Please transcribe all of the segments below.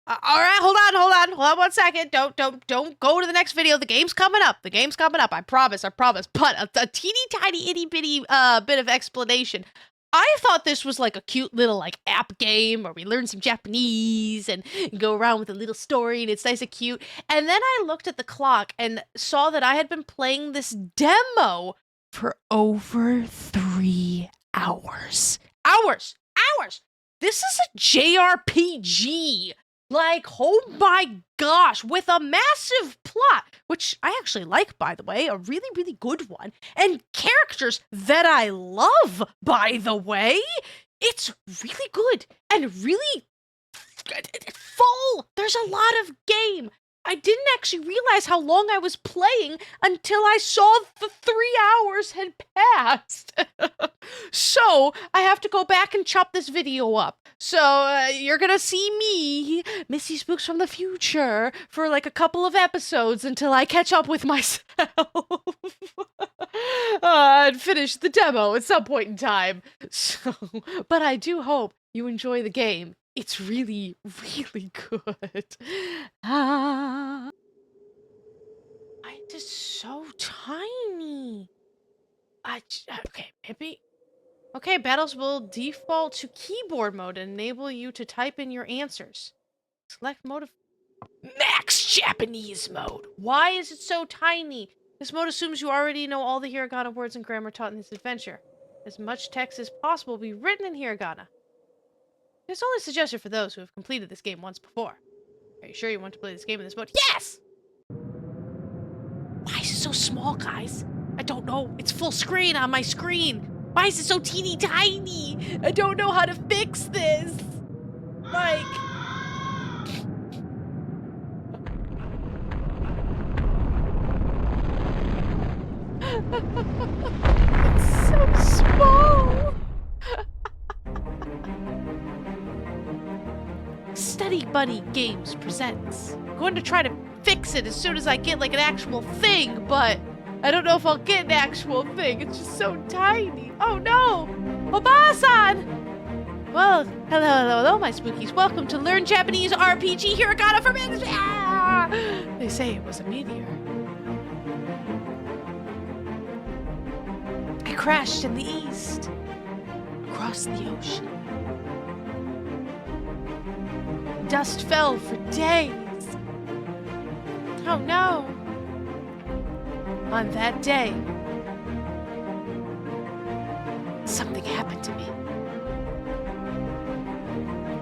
All right, hold on 1 second. Don't go to the next video. The game's coming up. I promise. But a teeny tiny itty bitty bit of explanation. I thought this was like a cute little like app game where we learn some Japanese and go around with a little story and it's nice and cute. And then I looked at the clock and saw that I had been playing this demo for over 3 hours. Hours. This is a JRPG. Like, oh my gosh, with a massive plot, which I actually like, by the way, a really, really good one, and characters that I love, by the way. It's really good and really full. There's a lot of game. I didn't actually realize how long I was playing until I saw the 3 hours had passed. So I have to go back and chop this video up. So you're gonna see me, Missy Spooks from the future, for like a couple of episodes until I catch up with myself and finish the demo at some point in time. So, but I do hope you enjoy the game. It's really, really good. Why is it so tiny? Okay, maybe. Okay, battles will default to keyboard mode and enable you to type in your answers. Select mode of Max Japanese mode. Why is it so tiny? This mode assumes you already know all the hiragana words and grammar taught in this adventure. As much text as possible will be written in hiragana. It's only suggested for those who have completed this game once before. Are you sure you want to play this game in this mode? Yes! Why is it so small, guys? I don't know. It's full screen on my screen. Why is it so teeny tiny? I don't know how to fix this. Like... It's so small. Study Buddy Games presents. I'm going to try to fix it as soon as I get like an actual thing, but I don't know if I'll get an actual thing. It's just so tiny. Oh no! Oba-san! Well, hello, my spookies. Welcome to Learn Japanese RPG Hiragana Forbidden Speech! Ah! They say it was a meteor. I crashed in the east, across the ocean. Dust fell for days. Oh no! On that day, something happened to me.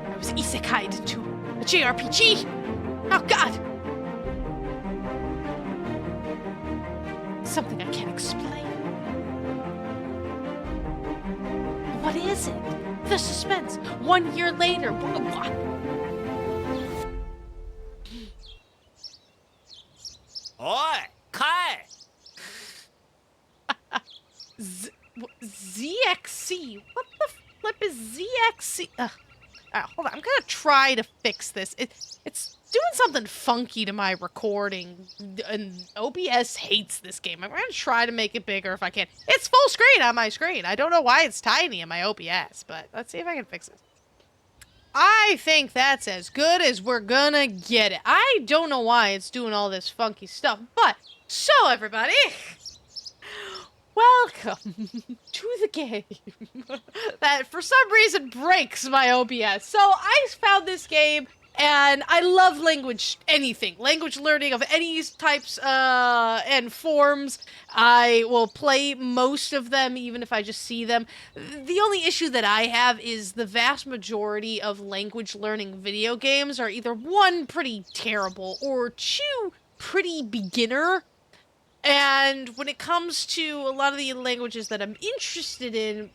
I was isekai'd into a JRPG! Oh god! Something I can't explain. What is it? The suspense. 1 year later. Oi, Kai! ZXC? What the flip is ZXC? Hold on, I'm gonna try to fix this. It's doing something funky to my recording, and OBS hates this game. I'm gonna try to make it bigger if I can. It's full screen on my screen. I don't know why it's tiny in my OBS, but let's see if I can fix it. I think that's as good as we're gonna get it. I don't know why it's doing all this funky stuff, but so everybody, welcome to the game that for some reason breaks my OBS. So I found this game and I love language learning of any types and forms. I will play most of them even if I just see them. The only issue that I have is the vast majority of language learning video games are either one, pretty terrible, or two, pretty beginner. And when it comes to a lot of the languages that I'm interested in,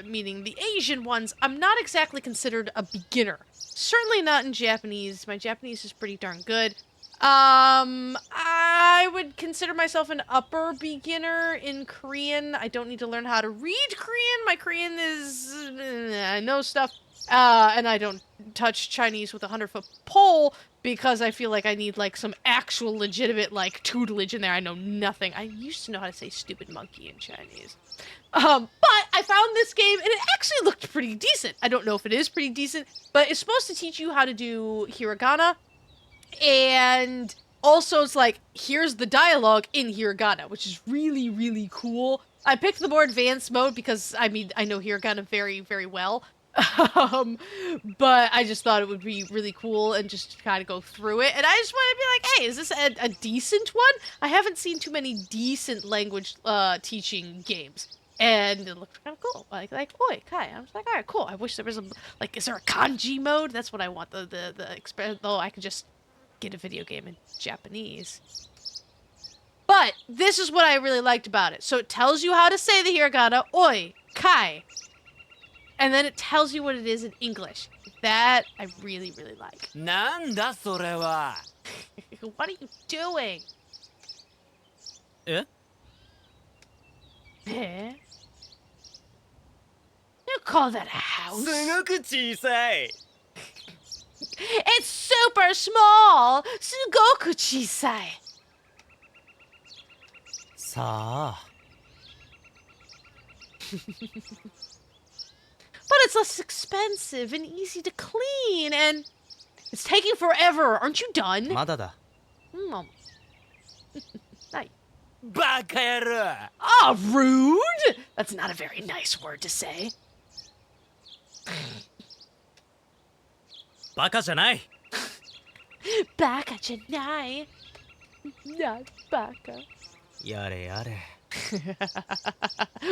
meaning the Asian ones, I'm not exactly considered a beginner. Certainly not in Japanese. My Japanese is pretty darn good. I would consider myself an upper beginner in Korean. I don't need to learn how to read Korean. My Korean is... I know stuff. And I don't touch Chinese with a 100-foot pole because I feel like I need like some actual legitimate like tutelage in there. I know nothing. I used to know how to say stupid monkey in Chinese. But I found this game and it actually looked pretty decent. I don't know if it is pretty decent, but it's supposed to teach you how to do hiragana. And also it's like, here's the dialogue in hiragana, which is really, really cool. I picked the more advanced mode because, I mean, I know hiragana very, very well. But I just thought it would be really cool and just kind of go through it. And I just want to be like, hey, is this a decent one? I haven't seen too many decent language teaching games. And it looked kind of cool. Like oi, kai. I was like, all right, cool. I wish there was a, like, is there a kanji mode? That's what I want. Though I could just get a video game in Japanese. But this is what I really liked about it. So it tells you how to say the hiragana, oi, kai. And then it tells you what it is in English. That I really, really like. なんだそれは What are you doing? え Eh? You call that a house? すごく小さい It's super small! すごく小さい. さあ But it's less expensive and easy to clean, and it's taking forever. Aren't you done? まだだ Mm. Nice. バカ野郎 Ah, rude! That's not a very nice word to say. バカじゃない Baka janai. Not baka. やれやれ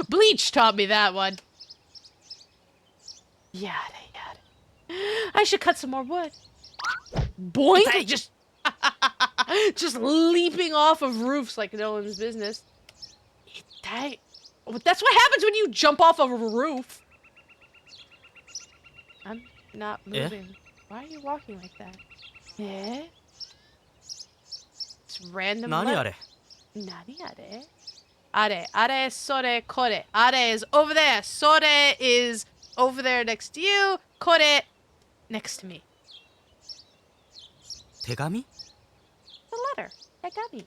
Bleach taught me that one. Yada yada. I should cut some more wood. Boink! Just leaping off of roofs like no one's business. Itai. That's what happens when you jump off of a roof. I'm not moving. Why are you walking like that? Eh? It's random. 何あれ Nani are? Are, sore, kore. Are is over there. Sore is over there next to you. Kore next to me. 手紙 The letter. Tegami.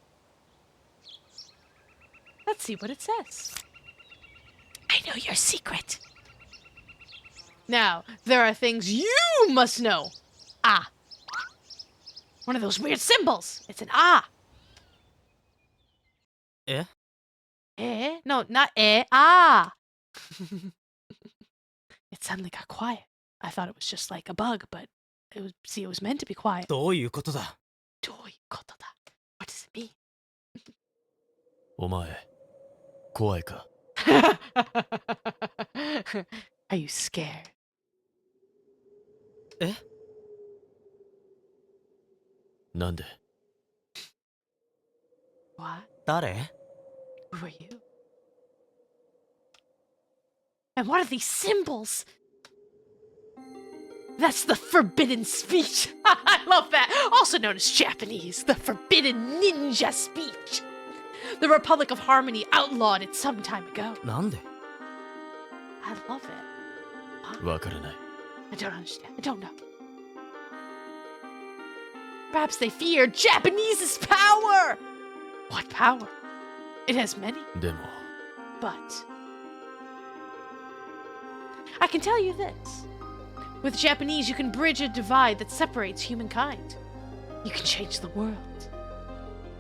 Let's see what it says. I know your secret. Now, there are things you must know. Ah. One of those weird symbols. It's an ah. え Eh? No, not eh. Ah. It suddenly got quiet. I thought it was just like a bug, but it was meant to be quiet. どういうことだ What does it mean? お前怖いか Are you scared? えなんで What? 誰 Who are you? And what are these symbols? That's the forbidden speech. I love that. Also known as Japanese, the forbidden ninja speech. The Republic of Harmony outlawed it some time ago. なんで I love it. わからない I don't understand. I don't know. Perhaps they fear Japanese's power. What power? It has many, でも but I can tell you this. With Japanese, you can bridge a divide that separates humankind. You can change the world.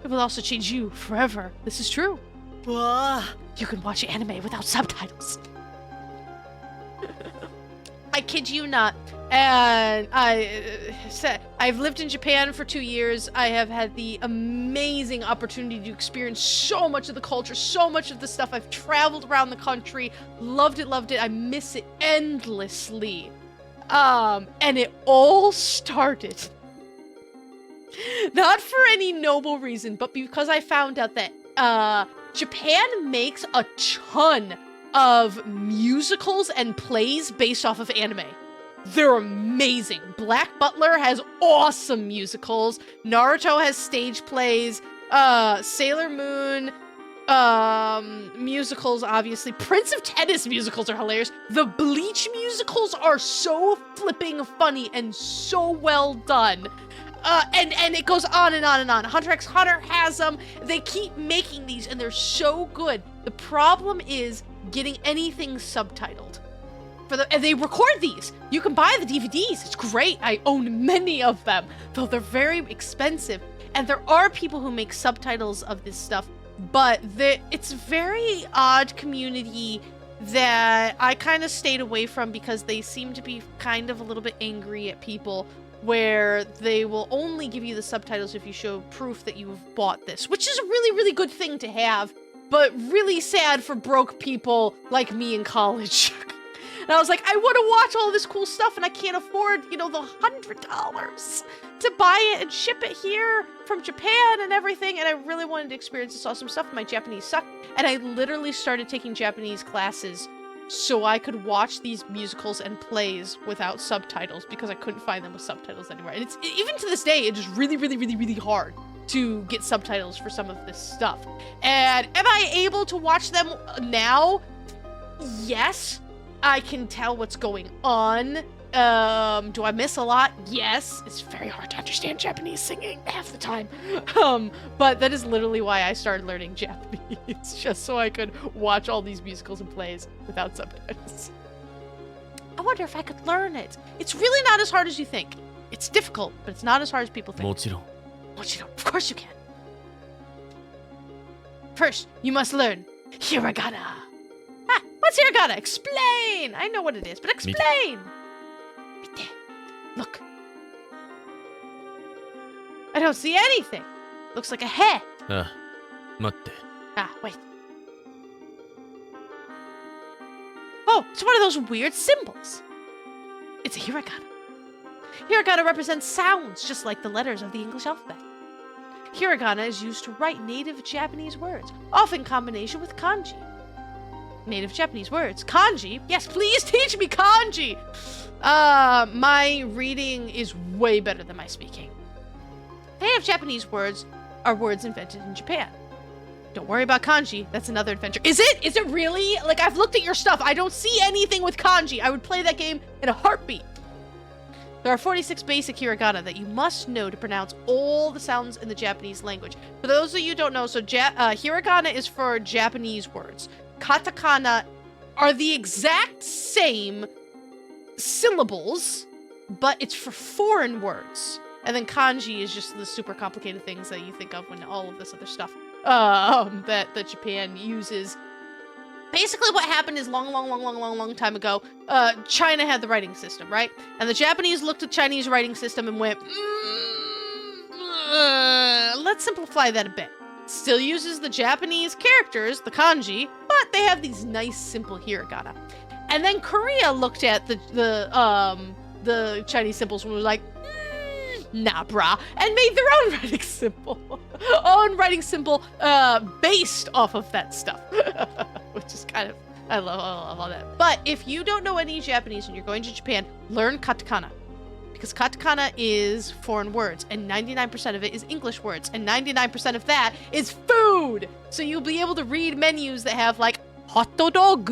It will also change you forever. This is true. わあ You can watch anime without subtitles. I kid you not. And I've lived in Japan for 2 years. I have had the amazing opportunity to experience so much of the culture, so much of the stuff. I've traveled around the country, loved it. I miss it endlessly. And it all started not for any noble reason, but because I found out that Japan makes a ton of musicals and plays based off of anime. They're amazing. Black Butler has awesome musicals. Naruto has stage plays. Sailor Moon, Musicals, obviously. Prince of Tennis musicals are hilarious. The Bleach musicals are so flipping funny and so well done. And it goes on and on and on. Hunter x Hunter has them. They keep making these and they're so good. The problem is getting anything subtitled. And they record these. You can buy the DVDs. It's great. I own many of them, though they're very expensive. And there are people who make subtitles of this stuff, but it's a very odd community that I kind of stayed away from because they seem to be kind of a little bit angry at people, where they will only give you the subtitles if you show proof that you've bought this, which is a really, really good thing to have, but really sad for broke people like me in college. And I was like, I want to watch all this cool stuff and I can't afford, the $100 to buy it and ship it here from Japan and everything. And I really wanted to experience this awesome stuff. My Japanese sucked. And I literally started taking Japanese classes so I could watch these musicals and plays without subtitles because I couldn't find them with subtitles anywhere. And even to this day, it is really, really, really, really hard to get subtitles for some of this stuff. And am I able to watch them now? Yes. I can tell what's going on. Do I miss a lot? Yes. It's very hard to understand Japanese singing half the time. But that is literally why I started learning Japanese, just so I could watch all these musicals and plays without subtitles. I wonder if I could learn it. It's really not as hard as you think. It's difficult, but it's not as hard as people think. もちろん Of course you can. First, you must learn Hiragana. What's Hiragana? Explain! I know what it is, but explain! Mite. Look. I don't see anything. Looks like a he. あ、待って Wait. Oh, it's one of those weird symbols. It's a hiragana. Hiragana represents sounds, just like the letters of the English alphabet. Hiragana is used to write native Japanese words, often in combination with kanji. Native Japanese words. Kanji? Yes, please teach me kanji! My reading is way better than my speaking. Native Japanese words are words invented in Japan. Don't worry about kanji. That's another adventure. Is it? Is it really? Like, I've looked at your stuff. I don't see anything with kanji. I would play that game in a heartbeat. There are 46 basic hiragana that you must know to pronounce all the sounds in the Japanese language. For those of you who don't know, so hiragana is for Japanese words. Katakana are the exact same syllables, but it's for foreign words. And then kanji is just the super complicated things that you think of when all of this other stuff that Japan uses. Basically what happened is long time ago, China had the writing system, right? And the Japanese looked at Chinese writing system and went, let's simplify that a bit. Still uses the Japanese characters, the kanji, but they have these nice simple hiragana. And then Korea looked at the Chinese symbols and was like, nah, brah, and made their own writing symbol, based off of that stuff, which is kind of, I love all that. But if you don't know any Japanese and you're going to Japan, learn katakana. Because katakana is foreign words, and 99% of it is English words, and 99% of that is food! So you'll be able to read menus that have, like, hot dog,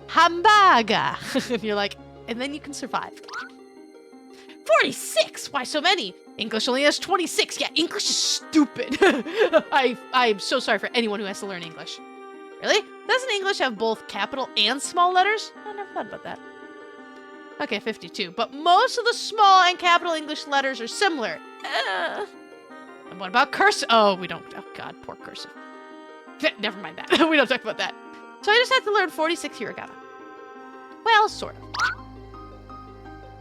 hamburger, and you're like, and then you can survive. 46! Why so many? English only has 26. Yeah, English is stupid. I'm so sorry for anyone who has to learn English. Really? Doesn't English have both capital and small letters? I never thought about that. Okay, 52. But most of the small and capital English letters are similar. And what about cursive? Oh, we don't. Oh, God, poor cursive. Never mind that. We don't talk about that. So I just had to learn 46 hiragana. Well, sort of.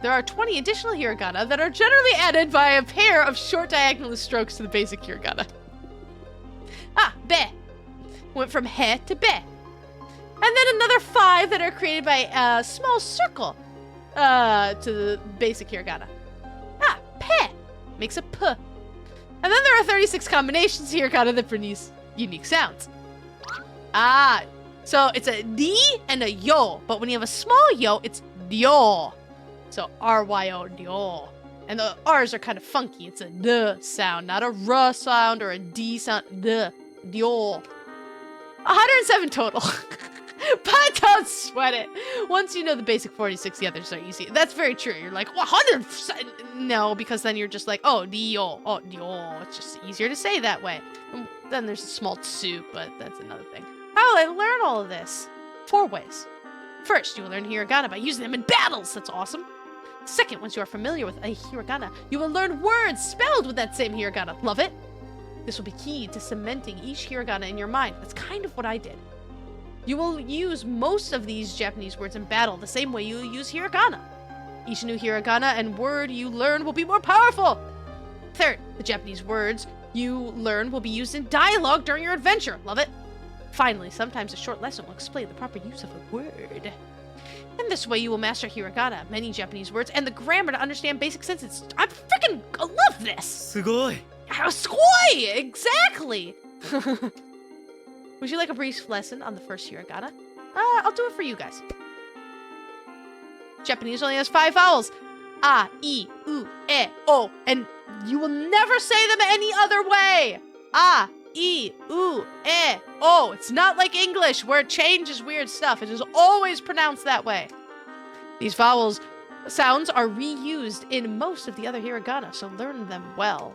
There are 20 additional hiragana that are generally added by a pair of short diagonal strokes to the basic hiragana. Be. Went from he to be. And then another 5 that are created by a small circle to the basic hiragana. Pe. Makes a p. And then there are 36 combinations of hiragana that produce unique sounds. So it's a D and a yo, but when you have a small yo, it's ryo. So R-Y-O, ryo. And the R's are kind of funky. It's a D sound, not a R sound or a D sound. D, ryo. 107 total. But don't sweat it. Once you know the basic 46, the others are easy. That's very true. You're like, 100%? No, because then you're just like, oh, dio. Oh, dio. It's just easier to say that way. And then there's a small tsu, but that's another thing. How will I learn all of this? 4 ways. First, you will learn hiragana by using them in battles. That's awesome. Second, once you are familiar with a hiragana, you will learn words spelled with that same hiragana. Love it? This will be key to cementing each hiragana in your mind. That's kind of what I did. You will use most of these Japanese words in battle the same way you use hiragana. Each new hiragana and word you learn will be more powerful. Third, the Japanese words you learn will be used in dialogue during your adventure. Love it? Finally, sometimes a short lesson will explain the proper use of a word. In this way, you will master hiragana, many Japanese words, and the grammar to understand basic sentences. I love this! すごい How squoy! Exactly! Would you like a brief lesson on the first hiragana? I'll do it for you guys. Japanese only has 5 vowels. A, I, U, E, O. And you will never say them any other way. A, I, U, E, O. It's not like English where it changes weird stuff. It is always pronounced that way. These vowels sounds are reused in most of the other hiragana, so learn them well.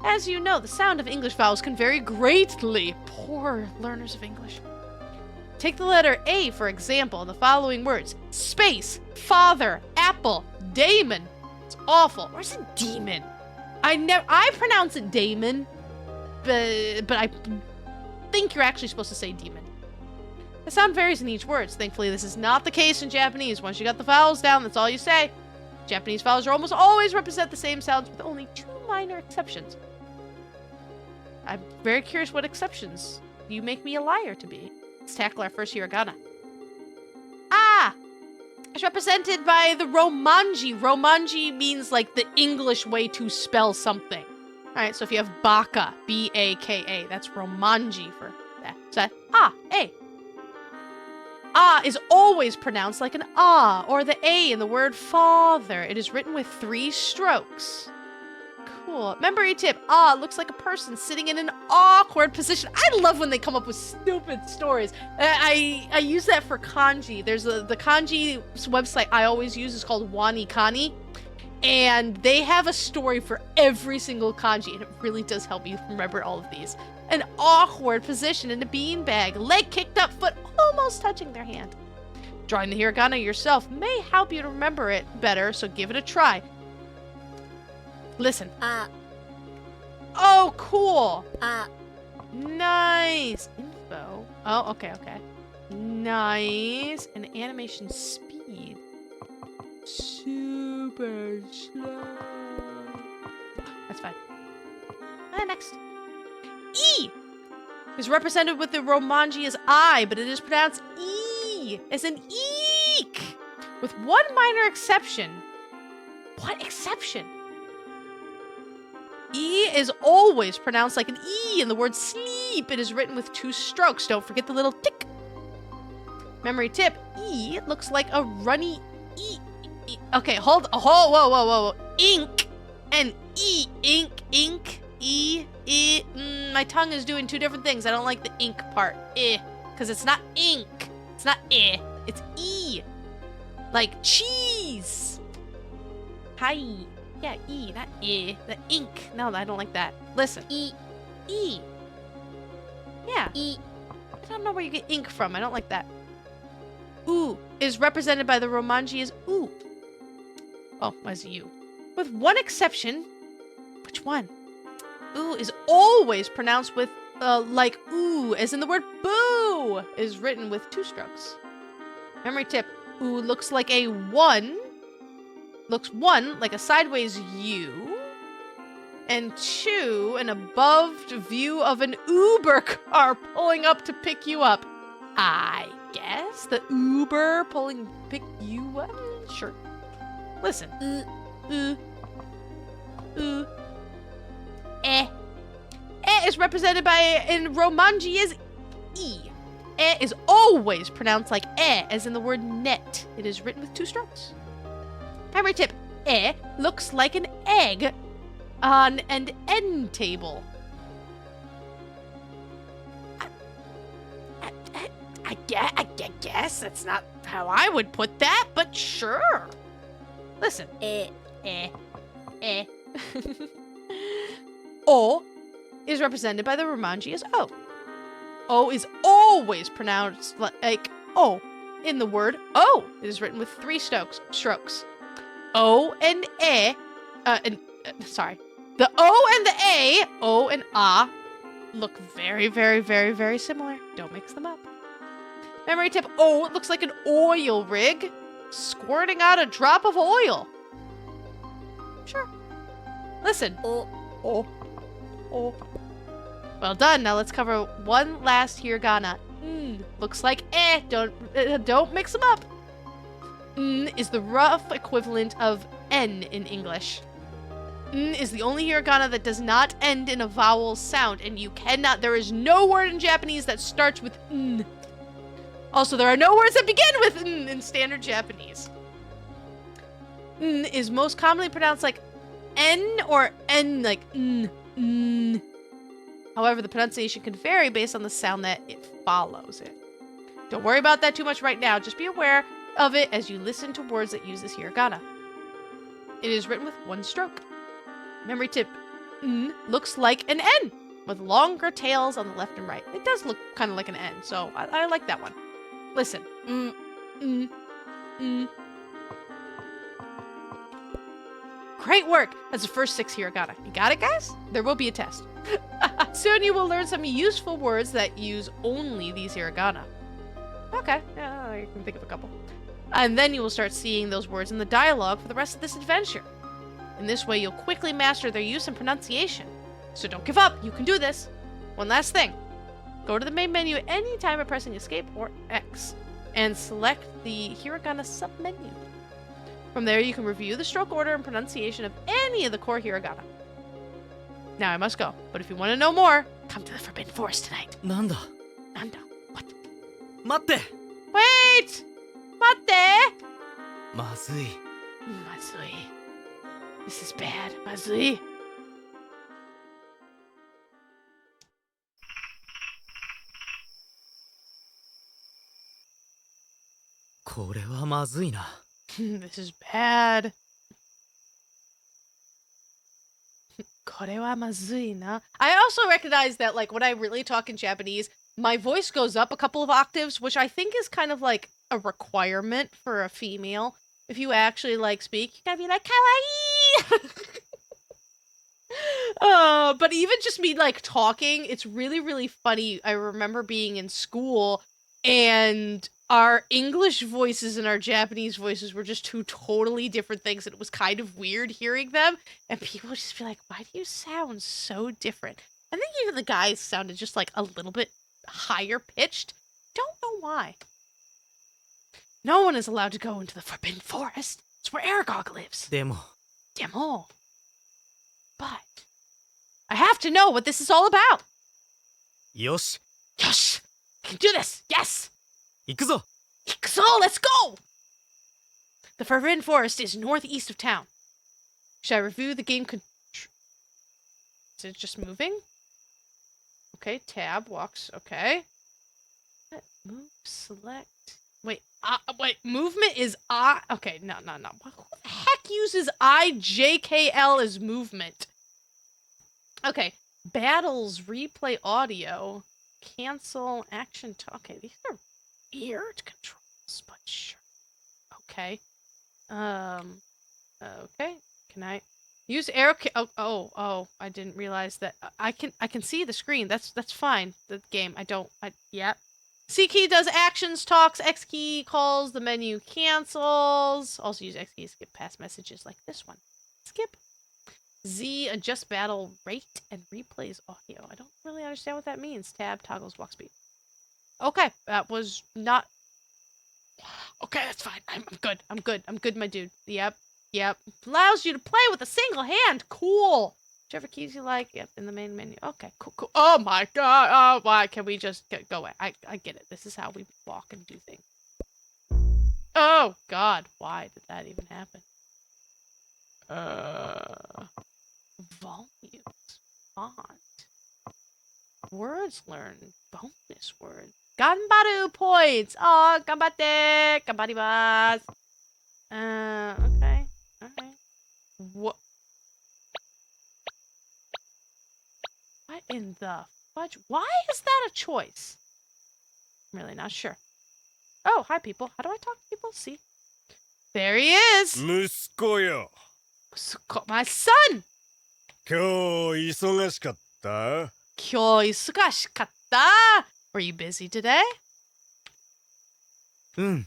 As you know, the sound of English vowels can vary greatly. Poor learners of English. Take the letter A, for example, in the following words. Space, father, apple, daemon. It's awful. Or is it demon? I pronounce it daemon, but I think you're actually supposed to say demon. The sound varies in each word. Thankfully, this is not the case in Japanese. Once you got the vowels down, that's all you say. Japanese vowels are almost always represent the same sounds with only 2 minor exceptions. I'm very curious what exceptions you make me a liar to be. Let's tackle our first hiragana. Ah! It's represented by the romanji. Romanji means like the English way to spell something. Alright, so if you have baka, B-A-K-A, that's romanji for that. So that, A. Ah is always pronounced like an ah, or the A in the word father. It is written with 3 strokes. Cool. Memory tip. Ah looks like a person sitting in an awkward position. I love when they come up with stupid stories. I use that for kanji. There's the kanji website I always use is called Wani Kani. And they have a story for every single kanji. And it really does help me remember all of these. An awkward position in a beanbag. Leg kicked up, foot almost touching their hand. Drawing the hiragana yourself may help you to remember it better, so give it a try. Listen. Oh, cool. Nice. Info. Oh, okay. Nice. And animation speed. Super slow. That's fine. Next. E is represented with the romanji as I, but it is pronounced E as an eek. With one minor exception. What exception? E is always pronounced like an E in the word sleep. It is written with 2 strokes. Don't forget the little tick. Memory tip. E looks like a runny E. Okay, whoa. Ink and E. Ink. E. My tongue is doing 2 different things. I don't like the ink part. Because it's not ink. It's not it's E. Like cheese. Hi. Yeah, E, not the ink. No, I don't like that. Listen. E. Yeah. I don't know where you get ink from. I don't like that. U is represented by the romanji as U. Oh, as U. With one exception. Which one? U is always pronounced with, like ooh, as in the word boo, is written with 2 strokes. Memory tip. U looks like a 1. Looks 1 like a sideways U, and 2 an above view of an Uber car pulling up to pick you up. I guess the Uber pick you up. Sure. Listen. Is represented by in romanji as E. Is always pronounced like as in the word net. It is written with 2 strokes. Memory tip. Looks like an egg on an end table. guess that's not how I would put that, but sure. Listen. O is represented by the Romanji as O. O is always pronounced like O. In the word O, it is written with 3 strokes. O and E, sorry. The O and the A, O and A, look very, very, very, very similar. Don't mix them up. Memory tip, O, it looks like an oil rig squirting out a drop of oil. Sure. Listen. Oh. Well done. Now let's cover one last hiragana. Looks like don't mix them up. Is the rough equivalent of N in English. Is the only hiragana that does not end in a vowel sound, and there is no word in Japanese that starts with N. Also, there are no words that begin with N in standard Japanese. N is most commonly pronounced like N or N like N. However, the pronunciation can vary based on the sound that it follows it. Don't worry about that too much right now. Just be aware of it as you listen to words that use this hiragana. It is written with 1 stroke. Memory tip, N looks like an N with longer tails on the left and right. It does look kind of like an N, so I like that one. Listen. Great work. That's the first 6 hiragana. You got it, guys? There will be a test. Soon you will learn some useful words that use only these hiragana. Okay, I can think of a couple. And then you will start seeing those words in the dialogue for the rest of this adventure. In this way, you'll quickly master their use and pronunciation. So don't give up. You can do this. One last thing. Go to the main menu at any time by pressing Escape or X and select the hiragana submenu. From there, you can review the stroke order and pronunciation of any of the core hiragana. Now I must go, but if you want to know more, come to the Forbidden Forest tonight. Nanda. What? 待って Wait! 待って! まずい Mazui. This is bad. Mazui. これはまずいな This is bad. これはまずいな. I also recognize that, like, when I really talk in Japanese, my voice goes up a couple of octaves, which I think is kind of like a requirement for a female. If you actually, like, speak, you gotta be like, kawaii! But even just me, like, talking, it's really, really funny. I remember being in school, and our English voices and our Japanese voices were just 2 totally different things, and it was kind of weird hearing them, and people would just be like, why do you sound so different? I think even the guys sounded just, like, a little bit higher pitched. Don't know why. No one is allowed to go into the Forbidden Forest. It's where Aragog lives. でも Demo. But I have to know what this is all about. よし Yosh! I can do this! Yes! 行くぞ So, let's go! The Forbidden Forest is northeast of town. Should I review the game Is it just moving? Okay, tab, walks, okay. Move, select. Wait, movement is I. Okay, no. Who the heck uses IJKL as movement? Okay, battles, replay audio, cancel, action. Okay, these are weird controls, but sure. Okay. Okay. Can I use arrow? Oh! I didn't realize that I can see the screen. That's fine. The game. Yep. C key does actions, talks. X key calls. The menu cancels. Also use X key to skip past messages like this one. Skip. Z adjusts battle rate and replays audio. I don't really understand what that means. Tab toggles walk speed. Okay, that was not. Okay, that's fine. I'm good, my dude. Yep. Allows you to play with a single hand. Cool. Whichever keys you like. Yep, in the main menu. Okay, cool. Oh my god. Oh, why can we just go away? I get it. This is how we walk and do things. Oh god, why did that even happen? Volumes. Font. Words learned. Bonus words. Ganbaru points. Oh, ganbatte. Ganbarimasu. Okay. Alright. What in the fudge? Why is that a choice? I'm really not sure. Oh, hi, people. How do I talk to people? See? There he is. 息子よ My son. 今日忙しかった Kyou isugashikatta. Were you busy today? うん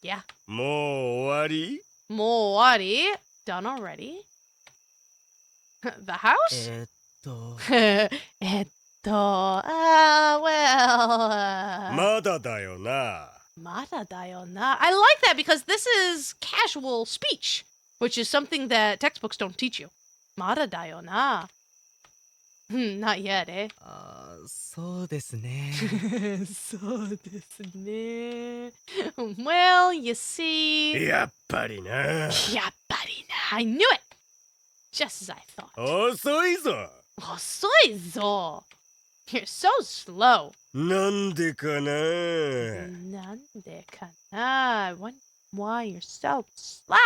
Yeah. もう終わり Moari. Done already. The house? well. まだだよな Mada dayona. I like that because this is casual speech, which is something that textbooks don't teach you. Mada dayona. Not yet, eh? あーそうですね so desu ne. Well, you see. やっぱりな Yappari na. I knew it! Just as I thought. 遅いぞ Osoi zo. You're so slow. なんでかな Nande kana. I wonder why you're so slow.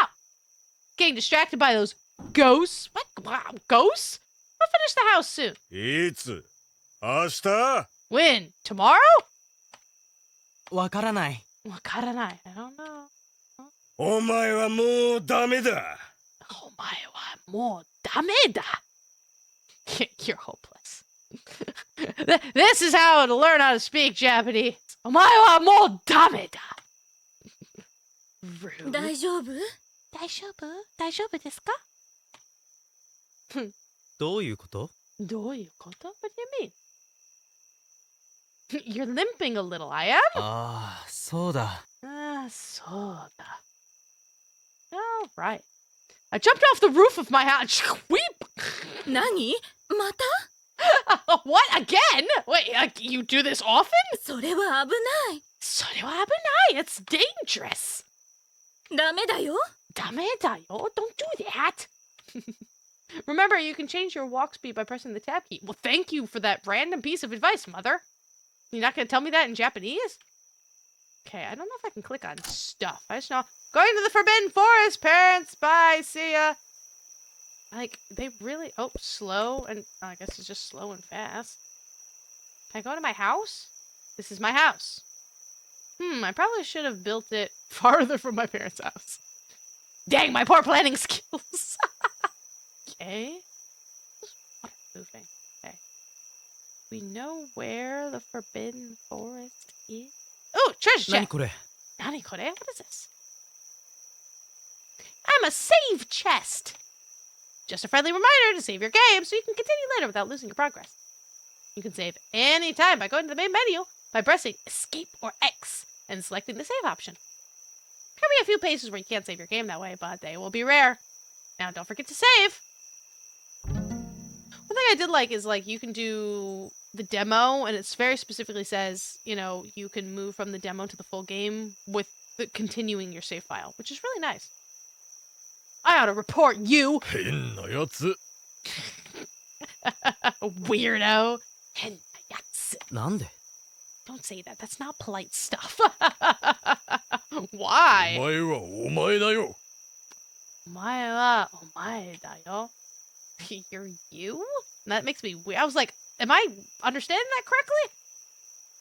Getting distracted by those ghosts? What? Wow, ghosts? We'll finish the house soon. いつ明日 When? Tomorrow? わからない Wakaranai. I don't know. お前はもうダメだ Omae wa mo dameda. You're hopeless. This is how to learn how to speak Japanese. Omae wa mo dameda. Rude. 大丈夫？大丈夫ですか?どういうことどういうこと? What do you mean? You're limping a little, I am? ああそうだ そうだ. All right. I jumped off the roof of my house. Weep! 何？また？ What? Again? Wait, you do this often? それは危ない。それは危ない. It's dangerous. ダメだよ。ダメだよ. Don't do that. Remember, you can change your walk speed by pressing the tab key. Well, thank you for that random piece of advice, Mother. You're not going to tell me that in Japanese? Okay, I don't know if I can click on stuff. I just know. Going to the Forbidden Forest, parents. Bye. See ya. Like, they really... Oh, slow and... I guess it's just slow and fast. Can I go to my house? This is my house. I probably should have built it farther from my parents' house. Dang, my poor planning skills. Okay. Moving. Okay. We know where the Forbidden Forest is. Oh, treasure 何 chest. これ Nani kore? What is this? I'm a save chest. Just a friendly reminder to save your game so you can continue later without losing your progress. You can save anytime by going to the main menu by pressing Escape or X and selecting the save option. There will be a few places where you can't save your game that way, but they will be rare. Now, don't forget to save. One thing I did like is, like, you can do the demo, and it very specifically says, you know, you can move from the demo to the full game with continuing your save file, which is really nice. I ought to report you. 変なやつ Weirdo. Henayatsu. なんで Don't say that. That's not polite stuff. お Why? 前はお前だよ Omae wa omae da yo. You're you? That makes me weird. I was like, am I understanding that correctly?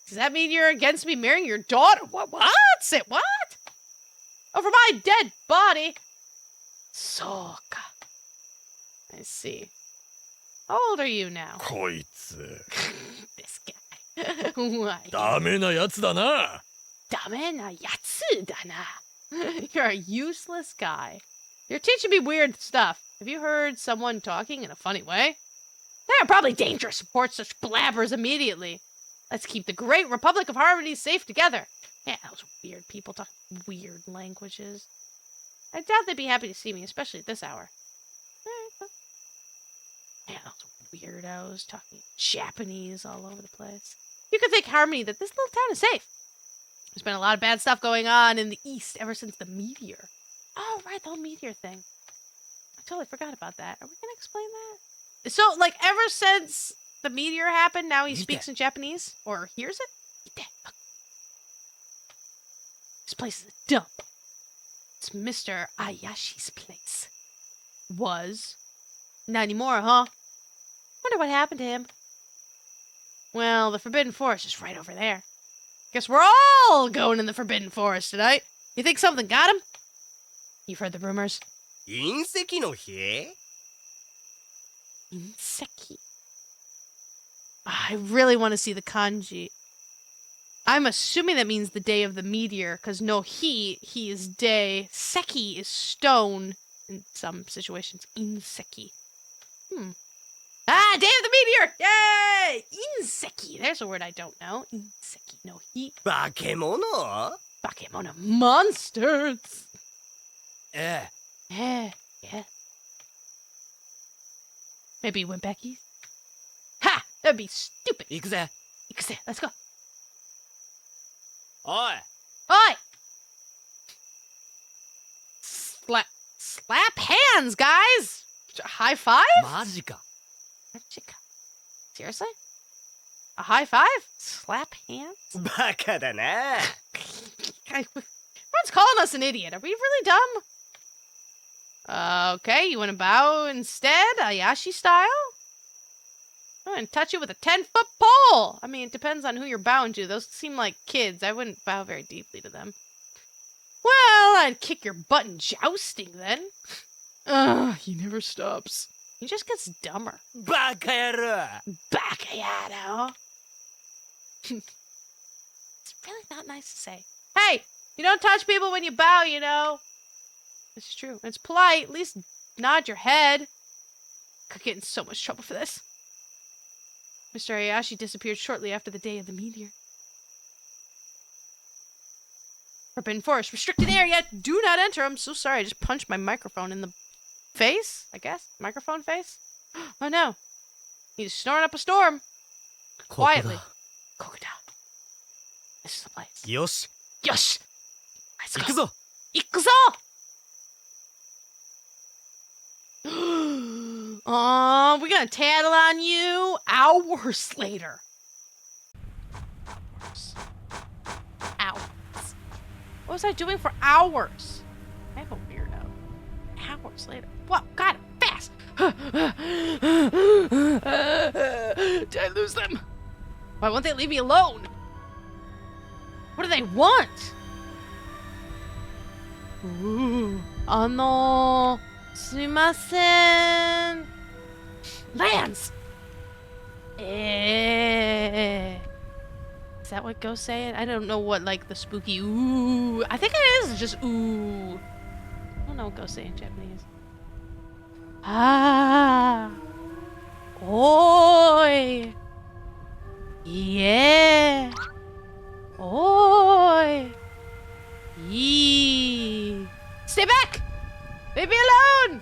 Does that mean you're against me marrying your daughter? What? Say what? Over my dead body? Soka. I see. How old are you now? こいつ This guy. Why? ダメなやつだな Damena yatsu da na. You're a useless guy. You're teaching me weird stuff. Have you heard someone talking in a funny way? They are probably dangerous. Report such blabbers immediately. Let's keep the great Republic of Harmony safe together. Yeah, those weird people talking weird languages. I doubt they'd be happy to see me, especially at this hour. Yeah, those weirdos talking Japanese all over the place. You could think, Harmony, that this little town is safe. There's been a lot of bad stuff going on in the East ever since the meteor. Oh, right, the whole meteor thing. I totally forgot about that. Are we going to explain that? So, like, ever since the meteor happened, now he Ite. speaks in Japanese? Or hears it? Ite. This place is a dump. It's Mr. Ayashi's place. Was. Not anymore, huh? Wonder what happened to him. Well, the Forbidden Forest is right over there. Guess we're all going in the Forbidden Forest tonight. You think something got him? You've heard the rumors. 隕石の日 Inseki. I really want to see the kanji. I'm assuming that means the day of the meteor, because no he is day. Seki is stone in some situations. Inseki. Ah, day of the meteor! Yay! Inseki. There's a word I don't know. Inseki no he. 化け物 Bakemono monsters. え Yeah. Maybe he went back east. Ha! That'd be stupid. 行くぜ。 Let's go. おい Oi! Slap hands, guys! High five? マジか。 Seriously? A high five? Slap hands? バカだな Everyone's calling us an idiot. Are we really dumb? Okay, you want to bow instead? Ayashi style? I'm going to touch you with a 10-foot pole. I mean, it depends on who you're bowing to. Those seem like kids. I wouldn't bow very deeply to them. Well, I'd kick your butt in jousting then. Ugh, he never stops. He just gets dumber. バカ野郎 Bacayado. It's really not nice to say. Hey, you don't touch people when you bow, you know. It's true. It's polite. At least nod your head. Could get in so much trouble for this. Mr. Ayashi disappeared shortly after the day of the meteor. Forbidden Forest. Restricted area. Do not enter. I'm so sorry. I just punched my microphone in the face, I guess. Microphone face? Oh no. He's snoring up a storm. ここだ Quietly. Kokuda. This is the place. よし Yosh! Let's 行 go. くぞ。 Ikuzo! We're gonna tattle on you hours later. Hours. What was I doing for hours? I'm a weirdo. Hours later. What? God, fast! Did I lose them? Why won't they leave me alone? What do they want? Ooh. Sumimasen. Lands. Is that what Ghost saying? I don't know what like the spooky ooh. I think it is just ooh. I don't know what Ghost saying in Japanese. Ah. Oi. Yeah. Oi. Yee. Stay back! Leave me alone!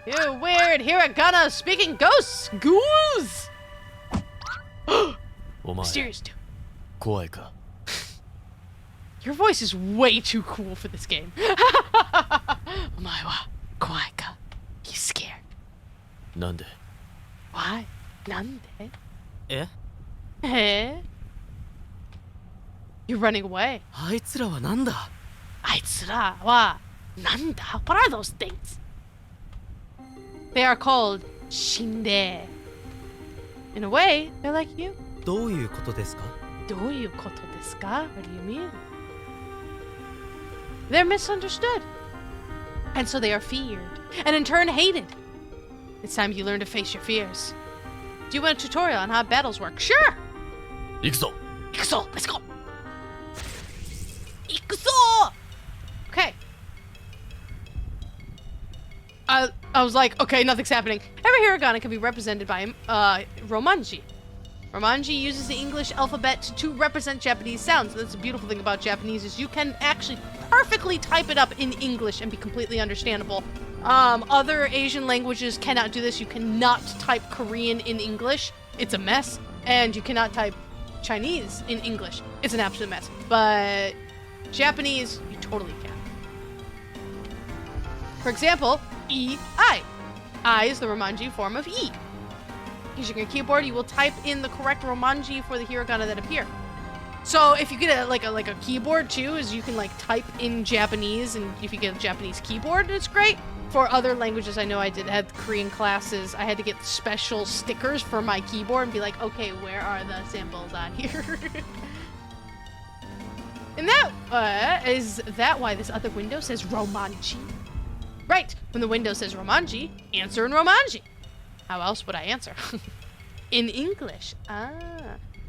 You weird Hiragana speaking ghosts! Ghouls! お前 Mysterious dude. 怖いか Your voice is way too cool for this game. お前は怖いか? You scared. なんで Why? なんで?え Eh? You're running away. あいつらはなんだ Aitsura wa nanda? What are those things? They are called shinde. In a way, they're like you. どういうことですか Doyu koto desu ka? What do you mean? They're misunderstood. And so they are feared. And in turn hated. It's time you learn to face your fears. Do you want a tutorial on how battles work? Sure! 行くぞ Ikuzo! Let's go! Ikuzo! Okay. I was like, okay, nothing's happening. Every hiragana can be represented by romanji. Romanji uses the English alphabet to represent Japanese sounds. That's the beautiful thing about Japanese is you can actually perfectly type it up in English and be completely understandable. Other Asian languages cannot do this. You cannot type Korean in English. It's a mess. And you cannot type Chinese in English. It's an absolute mess. But Japanese, you totally can. For example, I. I is the Romanji form of E. Using your keyboard, you will type in the correct romanji for the hiragana that appear. So if you get a keyboard too, is you can like type in Japanese, and if you get a Japanese keyboard, it's great. For other languages, I know I had Korean classes. I had to get special stickers for my keyboard and be like, okay, where are the symbols on here? And that is that why this other window says romanji? Right. When the window says romanji, answer in romanji. How else would I answer? In English. Ah.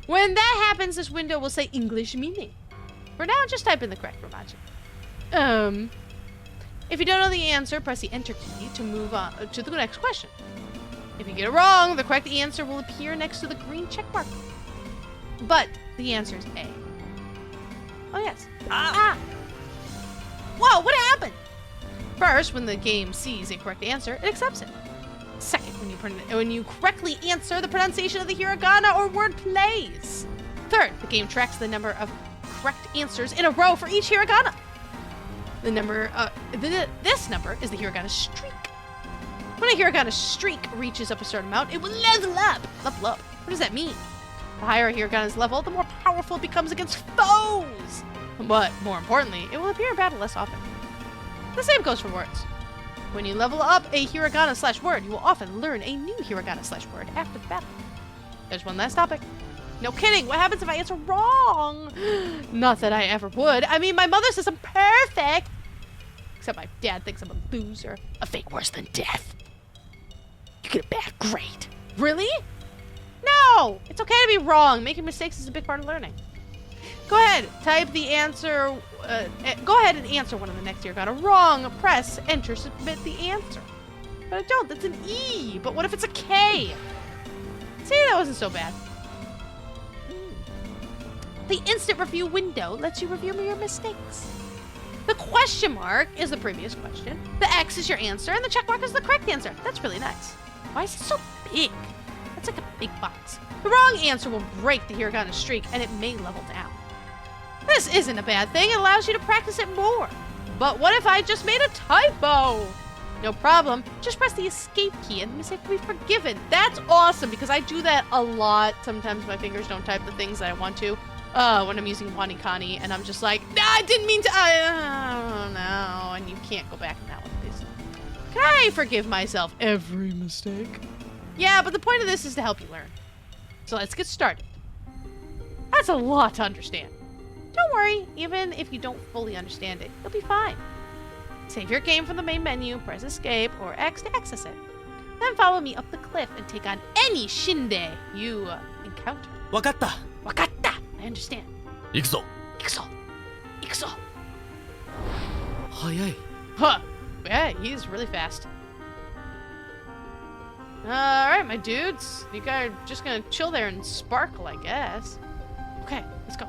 When that happens, this window will say English meaning. For now, just type in the correct romanji. If you don't know the answer, press the enter key to move on to the next question. If you get it wrong, the correct answer will appear next to the green check mark. But the answer is A. Oh yes. Ah! Whoa, what happened? First, when the game sees a correct answer, it accepts it. Second, when you correctly answer, the pronunciation of the hiragana or word plays. Third, the game tracks the number of correct answers in a row for each hiragana. The number, this number is the hiragana streak. When a hiragana streak reaches up a certain amount, it will level up. Level up. What does that mean? The higher a hiragana's level, the more powerful it becomes against foes. But more importantly, it will appear in battle less often. The same goes for words. When you level up a hiragana/word, you will often learn a new hiragana/word after the battle. There's one last topic. No kidding, what happens if I answer wrong? Not that I ever would. I mean, my mother says I'm perfect. Except my dad thinks I'm a loser. A fate worse than death. You get a bad grade. Really? No! It's okay to be wrong. Making mistakes is a big part of learning. Go ahead, type the answer. Go ahead and answer one of the next hiragana wrong. Press enter, submit the answer. But I don't, that's an E. But what if it's a K? See, that wasn't so bad. The instant review window lets you review your mistakes. The question mark is the previous question. The X is your answer, and the check mark is the correct answer. That's really nice. Why is it so big? That's like a big box. The wrong answer will break the hiragana streak, and it may level down. This isn't a bad thing. It allows you to practice it more. But what if I just made a typo? No problem. Just press the escape key and the mistake will be forgiven. That's awesome because I do that a lot. Sometimes my fingers don't type the things that I want to when I'm using Wanikani, and I'm just like, nah, I didn't mean to. Oh, no. And you can't go back in that one, please. Can I forgive myself every mistake? Yeah, but the point of this is to help you learn. So let's get started. That's a lot to understand. Don't worry, even if you don't fully understand it, you'll be fine. Save your game from the main menu, press escape or X to access it. Then follow me up the cliff and take on any shinde you encounter. わかった Wakatta! I understand. 行くぞ Ikuso! Ikuso! 早い Huh! Yeah, he's really fast. Alright, my dudes. You guys are just gonna chill there and sparkle, I guess. Okay, let's go.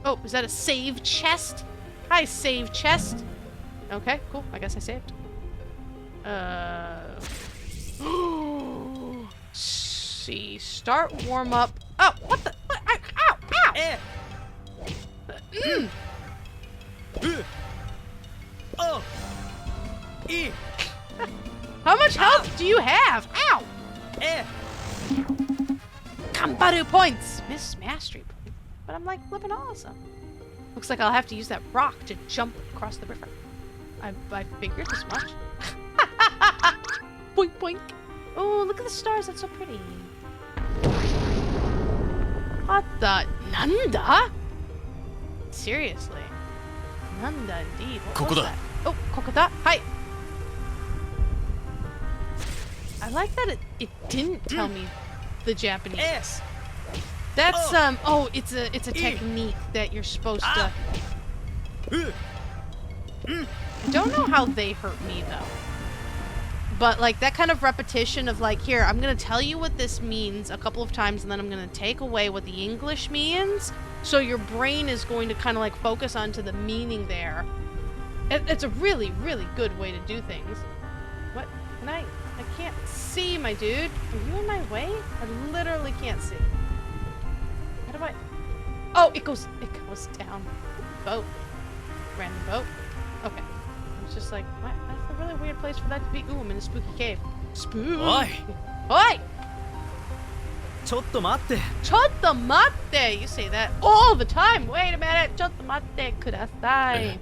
Oh, is that a save chest? Hi, save chest. Okay, cool. I guess I saved. See. Start warm up. Oh, what the? What? Ow! Ow! Oh E How much health do you have? Ow! Kambaru points! Miss Mastery point. But I'm like flipping awesome. Looks like I'll have to use that rock to jump across the river. I figured as much. Boink boink. Oh, look at the stars. That's so pretty. What the? Nanda? Seriously. Nanda indeed. What was ここだ that? Oh, Kokota. Hi. I like that it didn't tell me the Japanese. That's oh, it's a technique that you're supposed to. I don't know how they hurt me though. But like that kind of repetition of like, here, I'm gonna tell you what this means a couple of times and then I'm gonna take away what the English means. So your brain is going to kind of like focus onto the meaning there. It's a really, really good way to do things. What? Can I can't see, my dude. Are you in my way? I literally can't see. How do I? Oh, it goes down. Boat. Random boat. Okay. It's just like, what? That's a really weird place for that to be. Ooh, I'm in a spooky cave. Spooky. Oi! Oi! ちょっと待って。 Chotomate! You say that all the time. Wait a minute. Chotomate kudasai.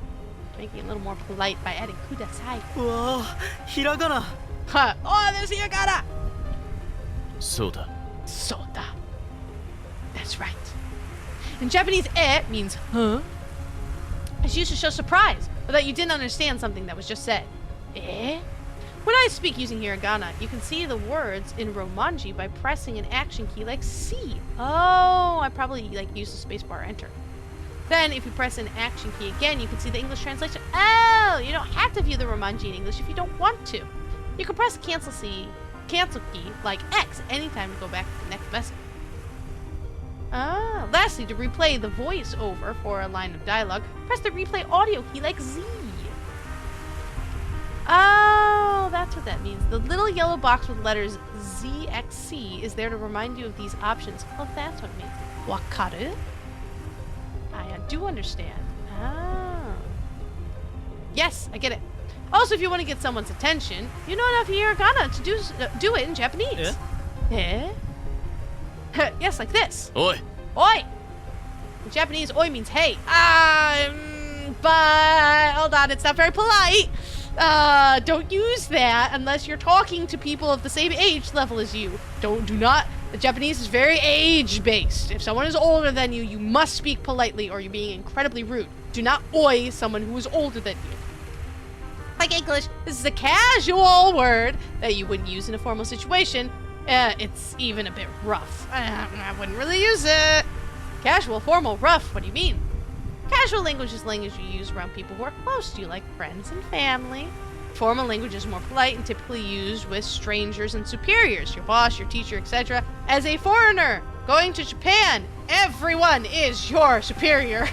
Making it a little more polite by adding kudasai. うわあ、ひらがな。 Huh. Oh, there's hiragana! そうだ Soda. That's right. In Japanese, means huh? It's used to show surprise, or that you didn't understand something that was just said. Eh? When I speak using hiragana, you can see the words in Romanji by pressing an action key like C. Oh, I probably use the spacebar enter. Then, if you press an action key again, you can see the English translation. Oh, you don't have to view the Romanji in English if you don't want to. You can press cancel key like X anytime to go back to the next message. Lastly, to replay the voice over for a line of dialogue, press the replay audio key like Z. Oh, that's what that means. The little yellow box with letters ZXC is there to remind you of these options. Oh, that's what it means. Wakaru? I do understand. Oh. Yes, I get it. Also, if you want to get someone's attention, you know enough hiragana to do it in Japanese. Eh? Yes, like this. Oi Oi! In Japanese, oi means hey. But hold on, it's not very polite. Don't use that unless you're talking to people of the same age level as you. Do not. The Japanese is very age-based. If someone is older than you, you must speak politely or you're being incredibly rude. Do not oi someone who is older than you. Like English, this is a casual word that you wouldn't use in a formal situation. It's even a bit rough. I wouldn't really use it. Casual, formal, rough, what do you mean? Casual language is language you use around people who are close to you, like friends and family. Formal language is more polite and typically used with strangers and superiors, your boss, your teacher, etc. As a foreigner going to Japan, everyone is your superior.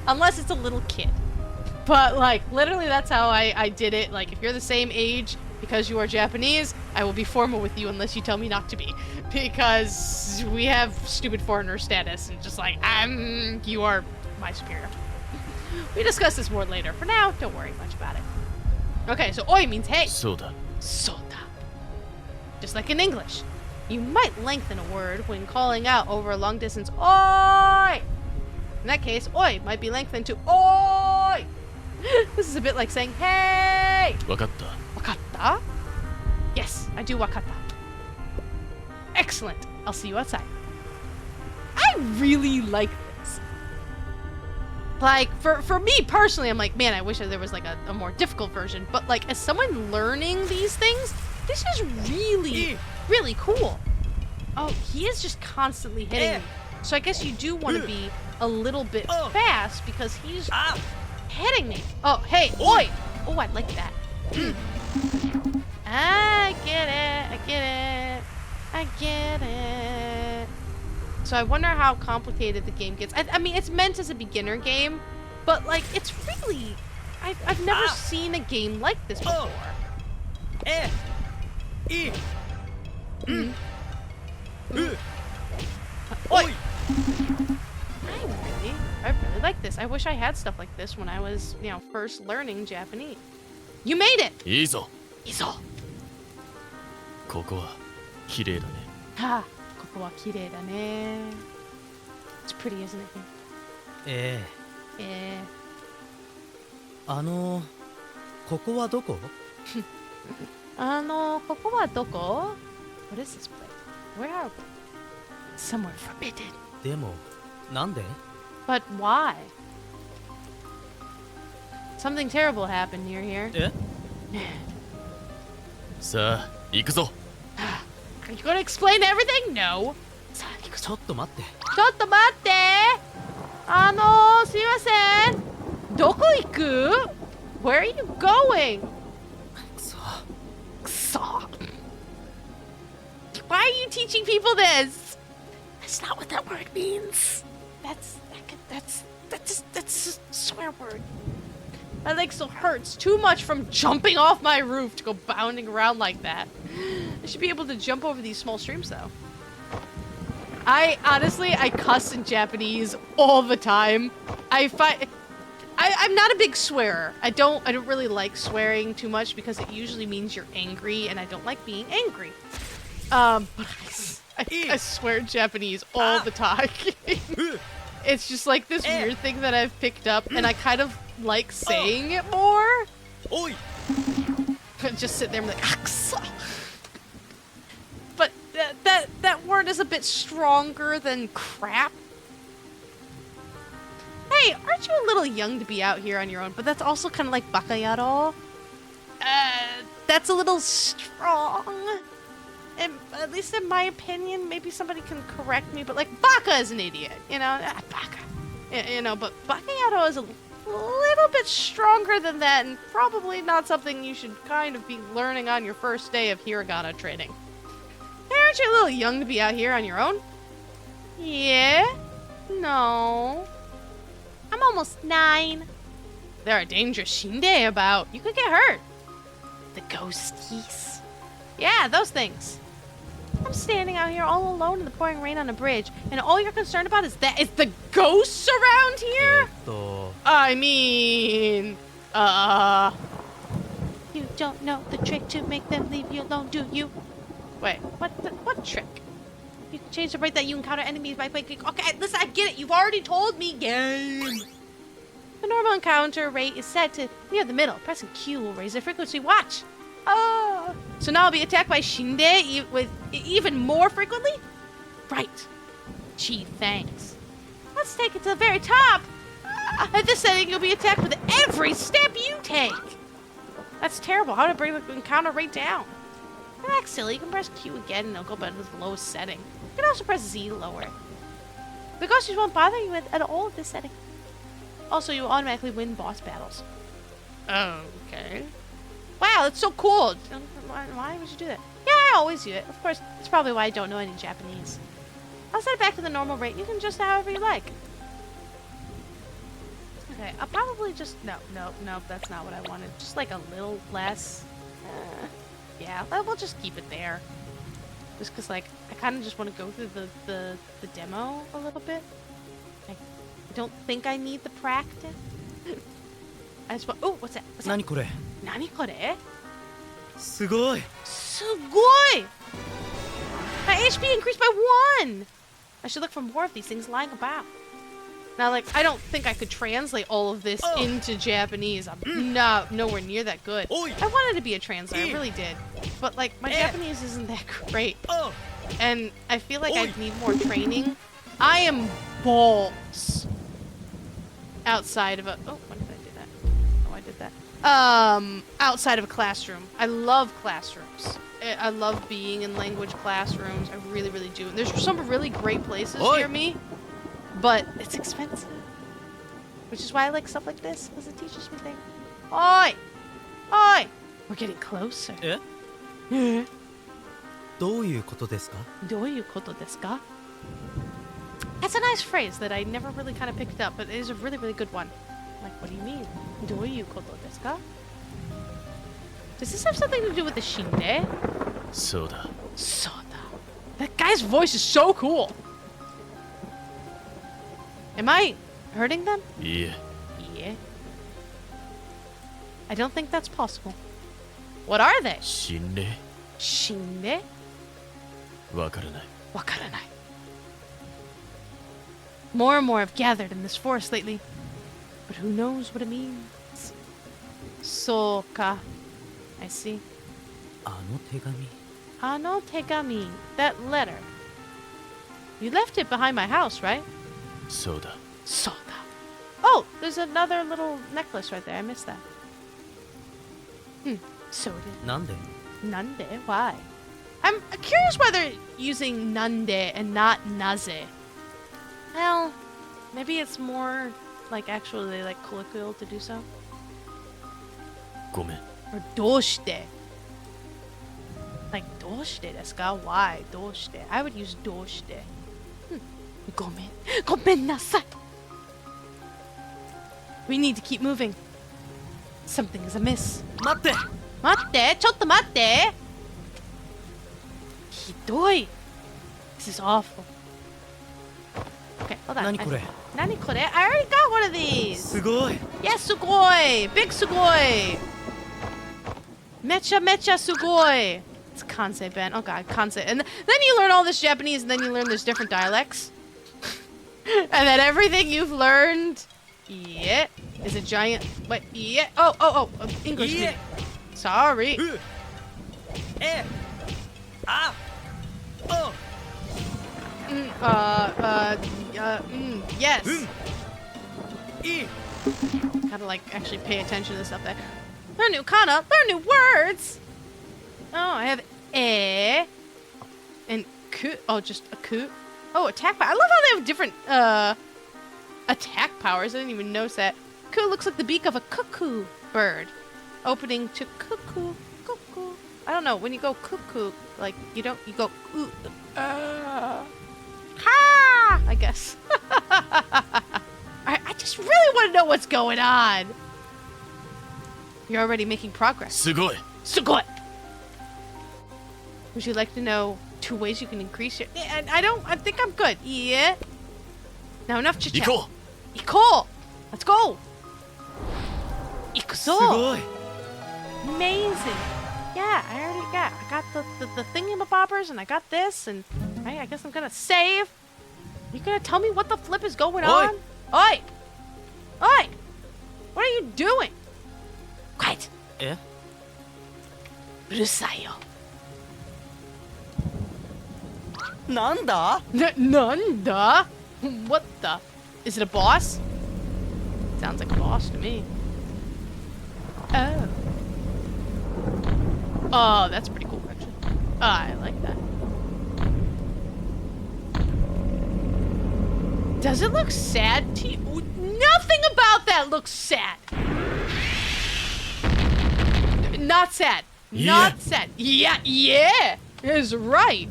Unless it's a little kid. But, literally that's how I did it. If you're the same age, because you are Japanese, I will be formal with you unless you tell me not to be. Because we have stupid foreigner status and just you are my superior. We discuss this more later. For now, don't worry much about it. Okay, so oi means hey. そうだ Soda. Just like in English. You might lengthen a word when calling out over a long distance. Oi! In that case, oi might be lengthened to oi! This is a bit like saying hey! わかった Wakatta? Yes, I do wakatta. Excellent. I'll see you outside. I really like this. For me personally, I'm like, man, I wish there was a more difficult version. But as someone learning these things, this is really, really cool. Oh, he is just constantly hitting me. So I guess you do want to be a little bit fast because he's hitting me. Oh, hey, oi! Oh, I like that. I get it. So I wonder how complicated the game gets. I mean, it's meant as a beginner game, but it's really... I've never seen a game like this before. Oi! I really like this. I wish I had stuff like this when I was, first learning Japanese. You made it! いいぞ Izo! ここは綺麗だね Ha! ここは綺麗だね. It's pretty, isn't it? ええ。ここはどこ？ここはどこ? What is this place? Where are we? Somewhere forbidden. でも、なんで？ But why? Something terrible happened near here. え？さあ行くぞ Are you gonna explain everything? No. ちょっと待って。ちょっと待って。すいません。どこ行く? Where are you going? くそ。くそ. Why are you teaching people this? That's not what that word means. That's a swear word. My leg still hurts too much from jumping off my roof to go bounding around like that. I should be able to jump over these small streams though. I cuss in Japanese all the time. I'm not a big swearer. I don't really like swearing too much because it usually means you're angry and I don't like being angry. But I swear Japanese all the time. It's just like this weird thing that I've picked up, and I kind of like saying it more. Oi! Just sit there and be like, "Aksa." But that word is a bit stronger than crap. Hey, aren't you a little young to be out here on your own? But that's also kind of like bakayaro. That's a little strong. And at least in my opinion, maybe somebody can correct me, but like baka is an idiot, you know? Baka. You know, but bakayaro is a little bit stronger than that, and probably not something you should kind of be learning on your first day of hiragana training. Hey, aren't you a little young to be out here on your own? Yeah? No. I'm almost 9. There are dangerous shinde about. You could get hurt. The ghosties. Yeah, those things. I'm standing out here all alone in the pouring rain on a bridge, and all you're concerned about is the ghosts around here? I mean, You don't know the trick to make them leave you alone, do you? Wait, what trick? You can change the rate that you encounter enemies by clicking. Okay, listen, I get it. You've already told me, game. The normal encounter rate is set to near the middle. Pressing Q will raise the frequency. Watch. Oh. So now I'll be attacked by shinde even more frequently? Right. Gee, thanks. Let's take it to the very top. At this setting, you'll be attacked with every step you take. That's terrible. How to bring the encounter rate down? Relax, silly. You can press Q again and it'll go back to the lowest setting. You can also press Z to lower it. The ghosties won't bother you at all at this setting. Also, you automatically win boss battles. Okay. Wow, that's so cool. Why would you do that? Yeah, I always do it. Of course, that's probably why I don't know any Japanese. I'll set it back to the normal rate. You can adjust it however you like. Okay, I'll probably just... No, that's not what I wanted. Just like a little less. Yeah, we'll just keep it there. Just because, like, I kind of just want to go through the demo a little bit. I don't think I need the practice. I just want... Oh, what's that? What's that? 何これ Nani kore? すごい Sugoi! My HP increased by 1! I should look for more of these things lying about. Now, like, I don't think I could translate all of this into Japanese. I'm nowhere near that good. I wanted to be a translator, I really did. But, like, my Japanese isn't that great. And I feel like I'd need more training. I am balls outside of a... Oh, when did I do that? Oh, I did that. Outside of a classroom. I love classrooms. I love being in language classrooms. I really, really do. There's some really great places near me, but it's expensive. Which is why I like stuff like this, because it teaches me things. Oi! Oi! We're getting closer. えどういうことですか Doyukoto desu ka? That's a nice phrase that I never really kind of picked up, but it is a really, really good one. Like, what do you mean? Doyukoto desu ka? Does this have something to do with the shinde? そうだ Soda. That guy's voice is so cool. Am I hurting them? いいえ Yeah. I don't think that's possible. What are they? 心霊 Shinde? わからない Wakaranai. More and more have gathered in this forest lately. But who knows what it means? Soka. I see. あの手紙 Ano tegami. That letter. You left it behind my house, right? そうだ Soda. Oh, there's another little necklace right there. I missed that. Soda. なんで Nande? Why? I'm curious why they're using nande and not naze. Well, maybe it's more like actually like colloquial to do so. ごめん Or doshite. Like doshite desu ka? Why doshite? I would use doshite. Gomen. Gomen nasai. We need to keep moving. Something is amiss. 待って Matte, chotto matte. Hidoi. This is awful. Okay, hold on. 何これ Nani kore? I already got one of these. すごい Yes, sugoi. Big sugoi. Mecha mecha sugoi. It's Kansei Ben. Oh god, Kansei. And then you learn all this Japanese, and then you learn there's different dialects. And then everything you've learned, yeah, is a giant. Wait, yeah. Oh, English. Yeah. Sorry. Oh. Yes. E. Gotta like actually pay attention to the stuff there. Learn new kana, learn new words. Oh, I have and ku. Oh, just a ku. Oh, attack power. I love how they have different attack powers. I didn't even notice that. Ku looks like the beak of a cuckoo bird, opening to cuckoo. I don't know. When you go cuckoo, like you go ooh, ha! I guess. I just really want to know what's going on. You're already making progress. すごい Sugoi! Would you like to know 2 ways you can increase your... Yeah, I think I'm good. Yeah. Now enough chit-chat. 行こ Iko! Let's go! す Ikuzo! ごい Amazing. Yeah, I got the thingamabobbers, and I got this, and I guess I'm gonna save. You gonna tell me what the flip is going on? Oi! Oi! What are you doing? Quiet! え Urusai yo. なんだ Nanda? What the? Is it a boss? Sounds like a boss to me. Oh. Oh, that's pretty cool, actually. Oh, I like that. Does it look sad to you? Nothing about that looks sad. Not sad. Not sad. Yeah, is right.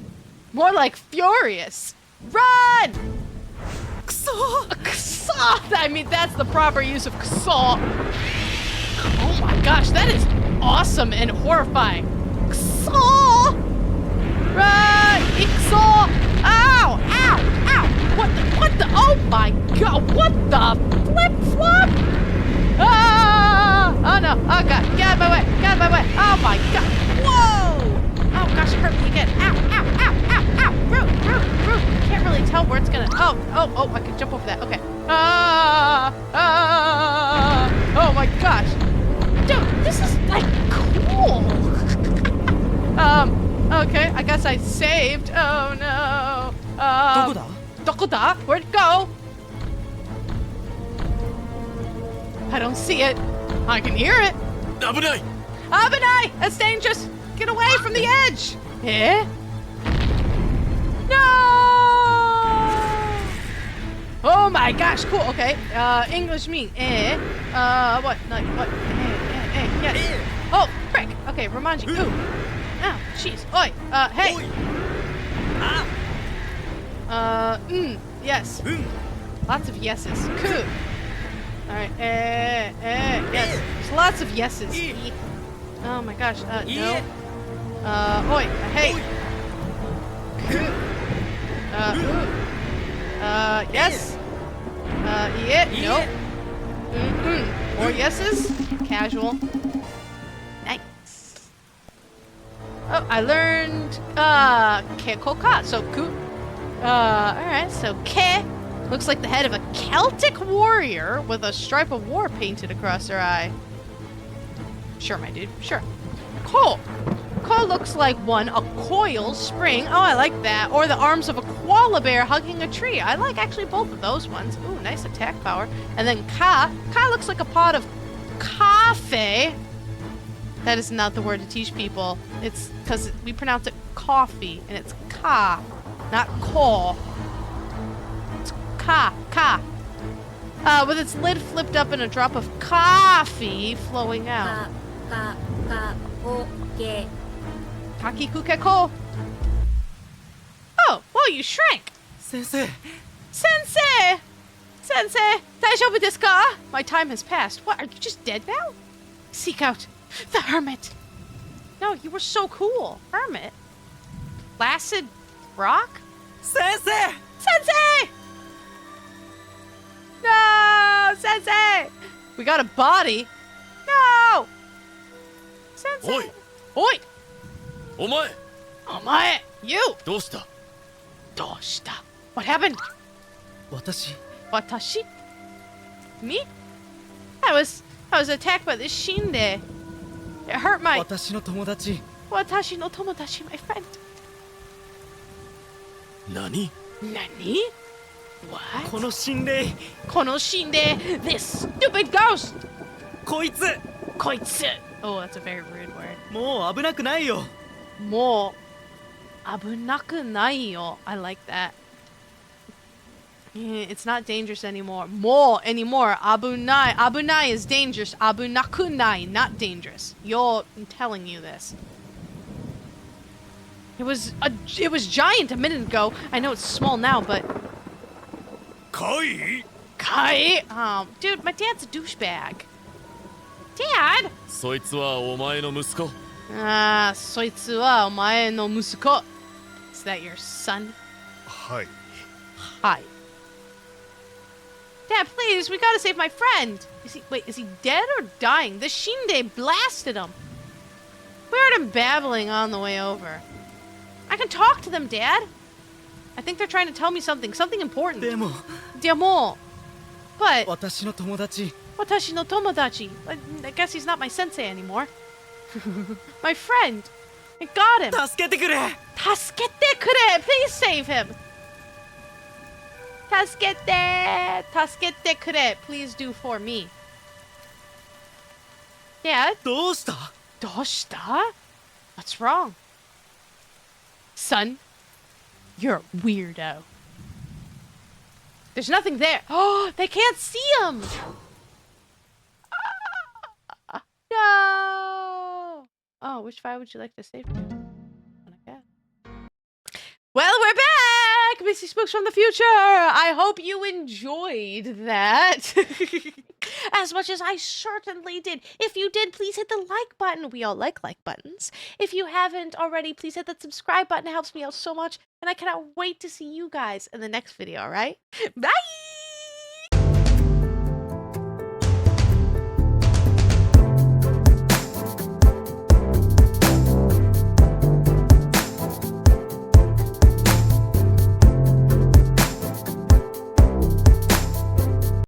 More like furious. Run! くそ Ksa! I mean, that's the proper use of ksa. Oh my gosh, that is awesome and horrifying. Ksa! Run! Iksa! Ow! Ow! Ow! What the? Oh my god! What the flip-flop? Ah! Oh no! Oh god! Get out of my way! Get out of my way! Oh my god! Whoa! Oh gosh, it hurt me again! Ow! Ow! Ow! Ow! Ow! Root! Can't really tell where it's gonna. Oh! I can jump over that. Okay. Oh my gosh, dude! This is like cool. Okay. I guess I saved. Oh no. どこだ Dokoda? Where'd it go? I don't see it. I can hear it. う危ない Abenai! That's dangerous! Get away from the edge! Eh? No! Oh my gosh, cool, okay. English mean, what? Like, what? Yes. Oh, frick! Okay, Romanji, ooh. Oh, jeez. Oi, hey! Yes. Lots of yeses. Cool. Alright, yes. There's lots of yeses. Oh my gosh, no. Oi, hey. Cool. Yes. Yeah, nope. More yeses. Casual. Nice. Oh, I learned, kekoka, so ku. Alright, so ke looks like the head of a Celtic warrior with a stripe of war painted across her eye. Sure, my dude, sure. Ko. Ko looks like a coil spring. Oh, I like that. Or the arms of a koala bear hugging a tree. I like actually both of those ones. Ooh, nice attack power. And then ka. Ka looks like a pot of coffee. That is not the word to teach people. It's because we pronounce it coffee, and it's ka, not ko. It's ka. With its lid flipped up and a drop of coffee flowing out. Kakikuke ko. Oh, whoa, you shrank. 先生 Sensei! Daijoubu desu ka? My time has passed. What, are you just dead now? Seek out the hermit. No, you were so cool. Hermit? Placid rock? 先生 Sensei! No! Sensei! We got a body. No! Sensei! Oi! Oi! お前 Omae! You! どうした Doshita. What happened? 私 Watashi? Me? I was attacked by this Shinde. It hurt my 私の友達 Watashi no tomodachi, my friend. 何 Nani? What? この心霊 Kono Shinde, this stupid ghost! こいつ Koitsu! Oh, that's a very rude word. もう危なくないよ Mo abunaku nai yo. I like that. It's not dangerous anymore. Mo anymore. Abunai. Abunai is dangerous. Abunaku nai, not dangerous. I'm telling you this. It was giant a minute ago. I know it's small now, but かい Kai. Dude, my dad's a douchebag. Dad. そいつはお前の息子 Soitsu wa omae no musuko. Is that your son? はい Hi. Dad, please, we gotta save my friend. Is he dead or dying? The Shinde blasted him. We heard him babbling on the way over. I can talk to them, Dad. I think they're trying to tell me something important. でも Demo. But 私の友達 watashi no tomodachi. I guess he's not my sensei anymore. My friend. I got him. 助けてくれ Tasukete kure! Please save him! Tasukete! Tasukete kure! Please do for me. Dad? どうした Doshita? What's wrong? Son, you're a weirdo. There's nothing there. Oh, they can't see him! No! Oh, which file would you like to save? Well, we're back! Missy Spooks from the future! I hope you enjoyed that. As much as I certainly did. If you did, please hit the like button. We all like buttons. If you haven't already, please hit that subscribe button. It helps me out so much. And I cannot wait to see you guys in the next video, alright? Bye!